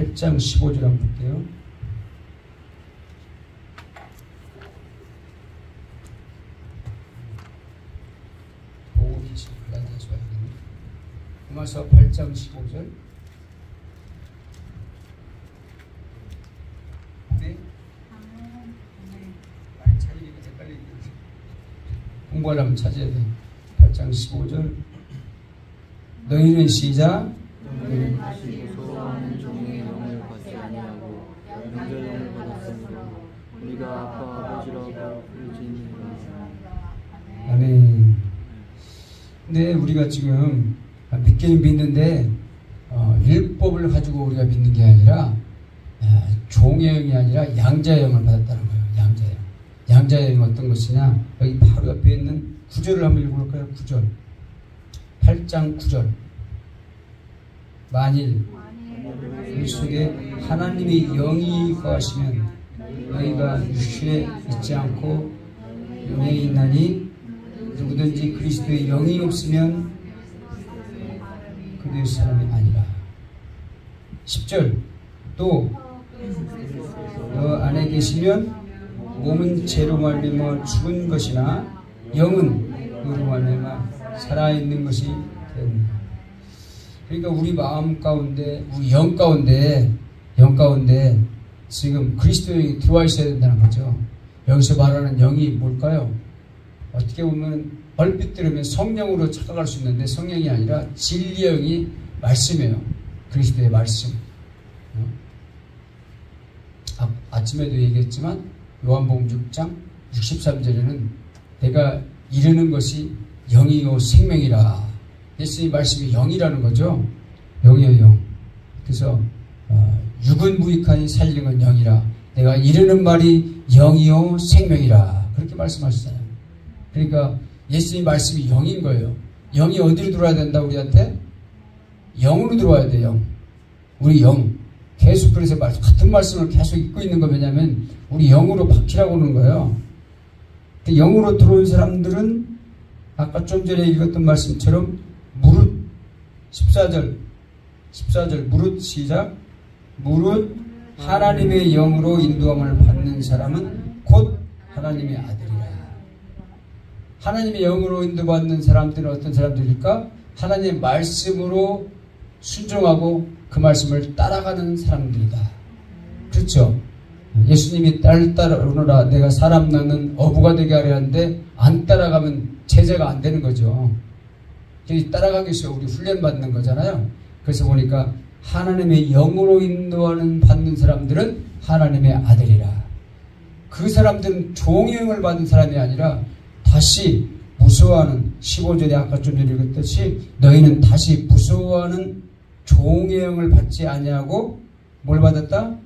8장 15절 한번 볼게요. 보고 계신 갈라디아서 봐야겠네. 로마서 8장 15절. 네? 많이 찾으니까 헷갈리게 공부하려면 찾아야 돼. 8장 15절. 너희는 시작. 너희는 다시 소소하는 종의 영을 받지 아니하고 영자의 영을 받았으므로 우리가 아빠 아버지라고 부르짖느니라. 아멘. 근데 우리가 지금 믿기는 믿는데 율법을 가지고 우리가 믿는 게 아니라 종의 영이 아니라 양자의 영을 받았다는 거예요. 양자의 영. 양자의 영이 어떤 것이냐? 여기 바로 옆에 있는 9절을 한번 읽어볼까요? 9절. 8장 9절. 만일 우리 속에 하나님의 영이 거하시면 너희가 육신에 있지 않고 영에 있나니 누구든지 그리스도의 영이 없으면 그들의 사람이 아니라. 10절. 또 너 안에 계시면 몸은 죄로 말미암아 죽은 것이나 영은 의로 말미암아 살아있는 것이 되었느니라. 그러니까 우리 마음 가운데, 우리 영 가운데 지금 그리스도의 영이 들어와 있어야 된다는 거죠. 여기서 말하는 영이 뭘까요? 어떻게 보면 얼핏 들으면 성령으로 착각할 수 있는데 성령이 아니라 진리의 영이 말씀이에요. 그리스도의 말씀. 아침에도 얘기했지만 요한복음 6장 63절에는 내가 이르는 것이 영이요 생명이라. 예수님 말씀이 영이라는 거죠. 영이요 영. 그래서 육은 무익하니 살리는 건 영이라. 내가 이르는 말이 영이요 생명이라. 그렇게 말씀하시잖아요. 그러니까 예수님 말씀이 영인 거예요. 영이 어디로 들어와야 된다 우리한테? 영으로 들어와야 돼요. 영. 우리 영. 계속 그래서 같은 말씀을 계속 읽고 있는 거 왜냐면 우리 영으로 박히라고 하는 거예요. 영으로 들어온 사람들은 아까 좀 전에 읽었던 말씀처럼 무릇 14절 무릇 시작. 무릇 하나님의 영으로 인도함을 받는 사람은 곧 하나님의 아들이라. 하나님의 영으로 인도받는 사람들은 어떤 사람들일까? 하나님의 말씀으로 순종하고 그 말씀을 따라가는 사람들이다. 그렇죠? 예수님이 딸 따르노라 내가 사람 낳는 어부가 되게 하려 하는데 안 따라가면 제자가 안 되는 거죠. 따라가기 위해서 우리 훈련 받는 거잖아요. 그래서 보니까 하나님의 영으로 인도하는 받는 사람들은 하나님의 아들이라. 그 사람들은 종의 영을 받은 사람이 아니라 다시 무서워하는 15절에 아까 좀 전에 읽었듯이 너희는 다시 무서워하는 종의 영을 받지 아니하고 뭘 받았다?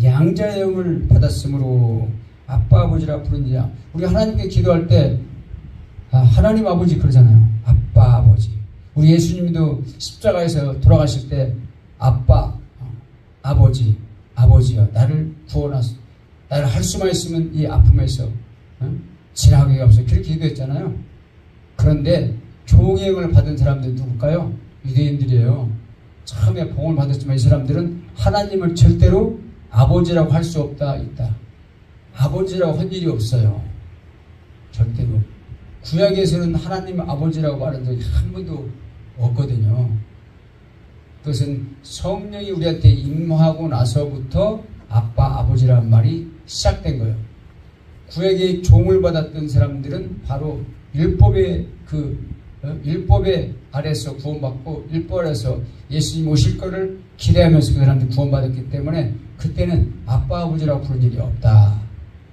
양자의 영을 받았으므로 아빠 아버지라 부르느냐. 우리 하나님께 기도할 때 하나님 아버지 그러잖아요. 아빠 아버지. 우리 예수님도 십자가에서 돌아가실 때 아빠 아버지 아버지여 나를 구원하소서. 나를 할 수만 있으면 이 아픔에서 지나가게 하소서. 그렇게 기도했잖아요. 그런데 종의 영을 받은 사람들이 누굴까요? 유대인들이에요. 처음에 복을 받았지만 이 사람들은 하나님을 절대로 아버지라고 할 수 없다 있다. 아버지라고 한 일이 없어요. 절대로. 구약에서는 하나님 아버지라고 말한 적이 한 번도 없거든요. 그것은 성령이 우리한테 임하고 나서부터 아빠 아버지라는 말이 시작된 거예요. 구약의 종을 받았던 사람들은 바로 율법의 율법의 아래서 구원받고 율법 아래서 예수님 오실 거를 기대하면서 그 사람들이 구원받았기 때문에 그때는 아빠 아버지라고 부른 일이 없다.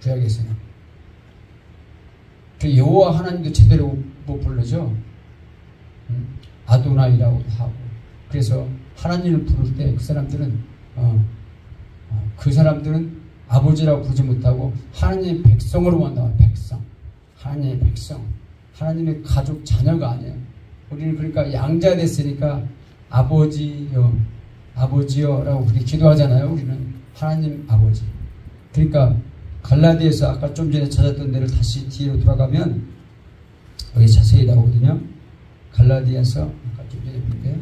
구약에서는. 그 여호와 하나님도 제대로 못 부르죠. 아도나이라고도 하고. 그래서 하나님을 부를 때 그 사람들은 아버지라고 부르지 못하고 하나님의 백성으로만 나와요. 백성. 하나님의 백성. 하나님의 가족 자녀가 아니에요. 우리는 그러니까 양자 됐으니까 아버지여 라고 그렇게 기도하잖아요. 우리는 하나님 아버지. 그러니까 갈라디아서 아까 좀 전에 찾았던 데를 다시 뒤로 돌아가면 여기 자세히 나오거든요. 갈라디아서 아까 좀 전에 볼게요.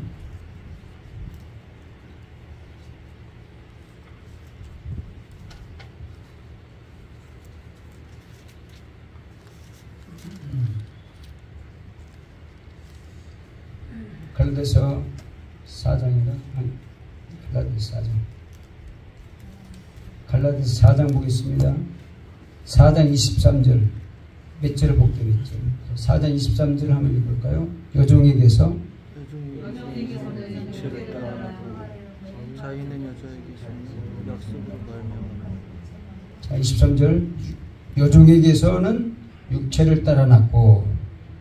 갈라디아서 4장인가? 갈라디아서 4장. 갈라디아서 4장 보겠습니다. 4장 23절. 몇 절을 복되겠죠? 4장 23절 한번 읽을까요? 여종에게서 육체를 따라하고 자유는 여자에게서는 약속으로 말미암아. 자, 23절. 여종에게서는 육체를 따라 낳고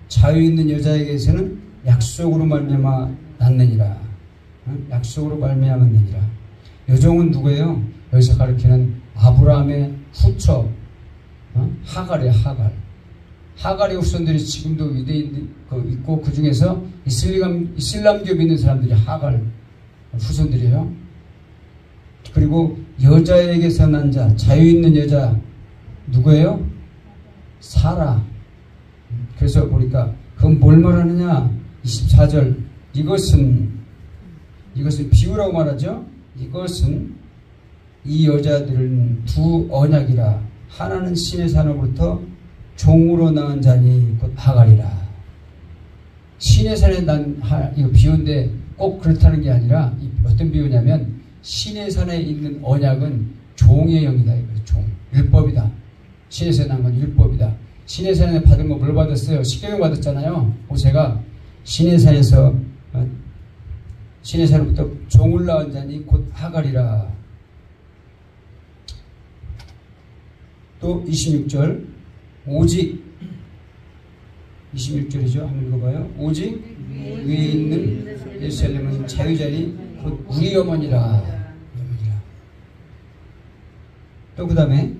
자유 있는 여자에게서는 약속으로 말미암아 낳느니라. 약속으로 말미암았느니라. 여종은 누구예요? 여기서 가리키는 아브라함의 후처 하갈이에요. 하갈의 후손들이 지금도 위대인 있고 그 중에서 이슬람교 믿는 사람들이 하갈 후손들이에요. 그리고 여자에게서 난 자, 자유 있는 여자 누구예요? 사라. 그래서 보니까 그건 뭘 말하느냐? 24절. 이것은 비유라고 말하죠. 이것은 이 여자들은 두 언약이라. 하나는 신의 산으로부터 종으로 낳은 자니 곧 하갈이라. 신의 산에 난 이거 비유인데 꼭 그렇다는 게 아니라 어떤 비유냐면 신의 산에 있는 언약은 종의 영이다. 종. 율법이다. 신의 산에 난 건 율법이다. 신의 산에 받은 거 뭘 받았어요? 십계명 받았잖아요. 모세가 신의 산에서 신의 산으로부터 종을 낳은 자니 곧 하갈이라. 또 26절. 오직 26절이죠. 한번 읽어봐요. 오직 위에 있는 예루살렘은 자유자니 곧 우리 어머니라. 또 그 다음에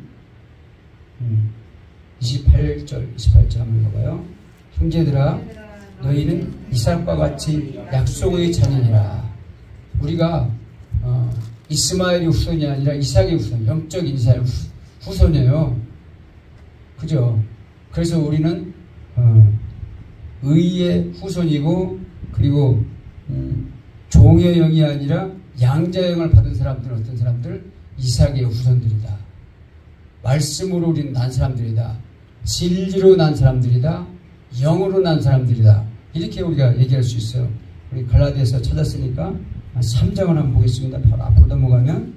28절 한번 읽어봐요. 형제들아 너희는 이삭과 같이 약속의 자녀니라. 우리가 이스마엘의 후손이 아니라 이삭의 후손, 영적인 이삭의 후손이에요. 그죠? 그래서 우리는 의의 후손이고, 그리고 종의 영이 아니라 양자의 영을 받은 사람들은 어떤 사람들? 이삭의 후손들이다. 말씀으로 우리는 난 사람들이다. 진리로 난 사람들이다. 영으로 난 사람들이다. 이렇게 우리가 얘기할 수 있어요. 우리 갈라디아서 찾았으니까 3장을 한번 보겠습니다. 바로 앞으로 넘어가면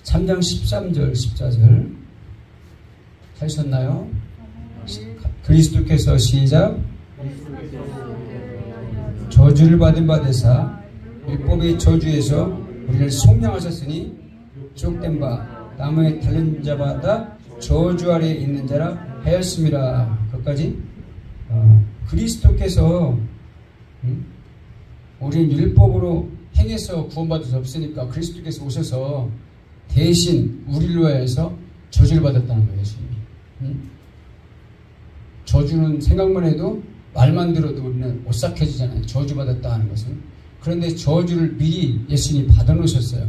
3장 13절 14절 하셨나요? 그리스도께서 시작. 저주를 받은 바 되사 율법의 저주에서 우리를 속량하셨으니 족된 바 나무에 달린 자마다 저주 아래에 있는 자라 하였습니다. 거기까지. 그리스도께서 우리는 율법으로 행해서 구원받을 수 없으니까 그리스도께서 오셔서 대신 우리를 위하여서 저주를 받았다는 거예요. 저주는 생각만 해도 말만 들어도 우리는 오싹해지잖아요. 저주받았다 하는 것은. 그런데 저주를 미리 예수님이 받아놓으셨어요.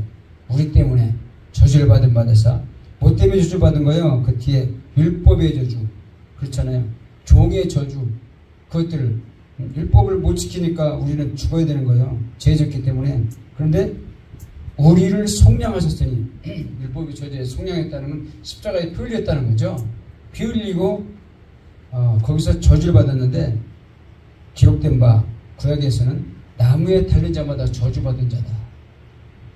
우리 때문에 저주를 받은 바되사. 뭐 때문에 저주받은 거예요? 그 뒤에 율법의 저주 그렇잖아요. 종의 저주. 그것들을 율법을 못 지키니까 우리는 죽어야 되는 거예요. 죄졌기 때문에. 그런데 우리를 속량하셨으니 율법의 저주에 속량했다는 건 십자가에 피 흘렸다는 거죠. 피 흘리고 거기서 저주를 받았는데 기록된 바 구약에서는 나무에 달린 자마다 저주받은 자다.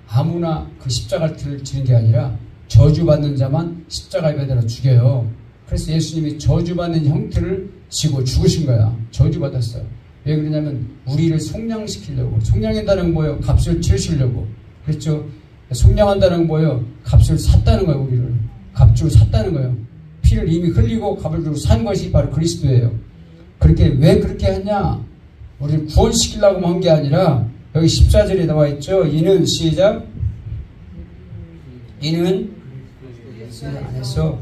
아무나 그 십자가를 지는 게 아니라 저주받는 자만 십자가에 매달아 죽여요. 그래서 예수님이 저주받는 형태를 지고 죽으신 거야. 저주받았어요. 왜 그러냐면 우리를 속량시키려고. 속량한다는 건 뭐예요? 값을 치르시려고. 그렇죠? 속량한다는 건 뭐예요? 값을 샀다는 거예요. 우리를. 값주고 샀다는 거예요. 피를 이미 흘리고 값을 주고 산 것이 바로 그리스도예요. 그렇게 왜 그렇게 했냐? 우리를 구원시키려고 한 게 아니라 여기 14절에 나와 있죠. 이는 시작. 이는 안에서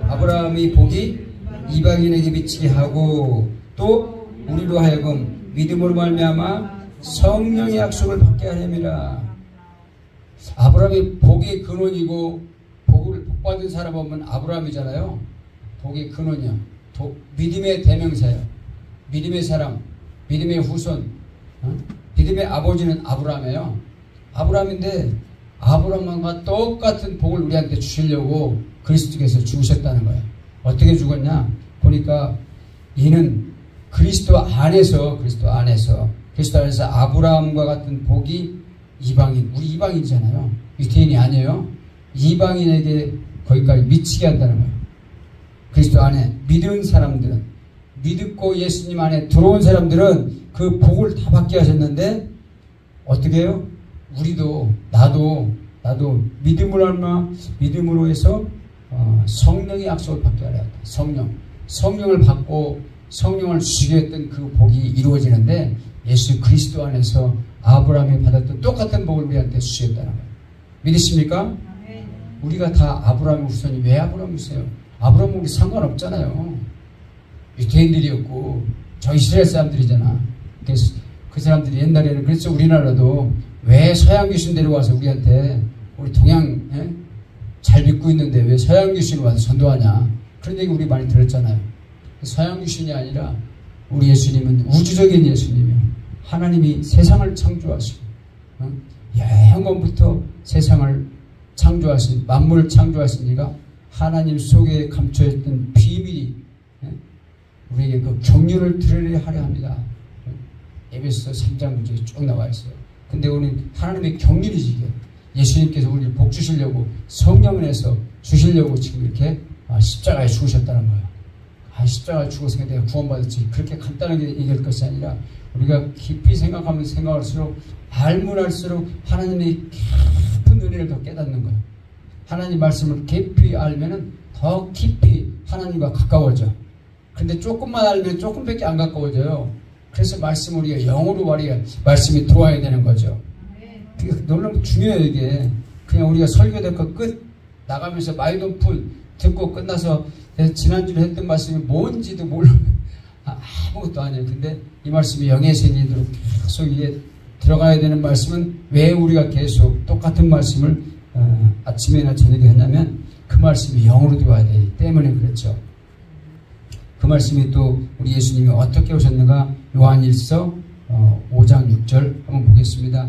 아브라함의 복이 이방인에게 미치게 하고 또 우리로 하여금 믿음으로 말미암아 성령의 약속을 받게 하려니라. 아브라함이 복의 근원이고 복을 복받은 사람 보면 아브라함이잖아요. 복의 근원이야. 믿음의 대명사예요. 믿음의 사람, 믿음의 후손, 믿음의 아버지는 아브라함이에요. 아브라함인데 아브라함과 똑같은 복을 우리한테 주시려고 그리스도께서 죽으셨다는 거예요. 어떻게 죽었냐? 보니까 이는 그리스도 안에서 아브라함과 같은 복이 이방인, 우리 이방인이잖아요. 유대인이 아니에요. 이방인에게 거기까지 미치게 한다는 거예요. 그리스도 안에 믿은 사람들은, 믿고 예수님 안에 들어온 사람들은 그 복을 다 받게 하셨는데 어떻게 해요? 우리도 나도 믿음으로 해서 성령의 약속을 받게 하라. 성령을 받고 성령을 주시게 했던 그 복이 이루어지는데 예수 그리스도 안에서 아브라함이 받았던 똑같은 복을 우리한테 주시겠다는 거예요. 믿으십니까? 우리가 다 아브라함의 후손이 왜 아브라함 후손이에요? 아브라함은 우리 상관없잖아요. 유대인들이었고 저 이스라엘 사람들이잖아. 그래서 그 사람들이 옛날에는 그래서 우리나라도 왜 서양 귀신 데려와서 우리한테 우리 동양 잘 믿고 있는데 왜 서양 귀신 와서 전도하냐 그런 얘기 우리 많이 들었잖아요. 서양 귀신이 아니라 우리 예수님은 우주적인 예수님이에요. 하나님이 세상을 창조하시고 영원부터 세상을 창조하신 만물을 창조하신 이가 하나님 속에 감춰있던 비밀이 우리에게 그 경륜을 드러내려 하려 합니다. 에베소서 3장 9절에 쭉 나와 있어요. 근데 우리는 하나님의 경륜이지 이게. 예수님께서 우리를 복 주시려고 성령에서 주시려고 지금 이렇게 십자가에 죽으셨다는 거예요. 십자가에 죽어서 내가 구원받았지. 그렇게 간단하게 얘기할 것이 아니라 우리가 깊이 생각하면 생각할수록 알면 알수록 하나님의 깊은 은혜를 더 깨닫는 거예요. 하나님 말씀을 깊이 알면은 더 깊이 하나님과 가까워져. 근데 조금만 알면 조금밖에 안 가까워져요. 그래서 말씀을 우리가 영으로 말이야 말씀이 들어와야 되는 거죠. 그게 너무 중요해요. 이게 그냥 우리가 설교듣고 끝 나가면서 마이돈풀 듣고 끝나서 지난주에 했던 말씀이 뭔지도 몰라 아무것도 아니에요. 근데 이 말씀이 영의 생기도록 계속 이게 들어가야 되는 말씀은 왜 우리가 계속 똑같은 말씀을 아침에나 저녁에 하냐면 그 말씀이 영으로 들어와야 되기 때문에 그렇죠. 그 말씀이 또 우리 예수님이 어떻게 오셨는가 요한일서 5장 6절 한번 보겠습니다.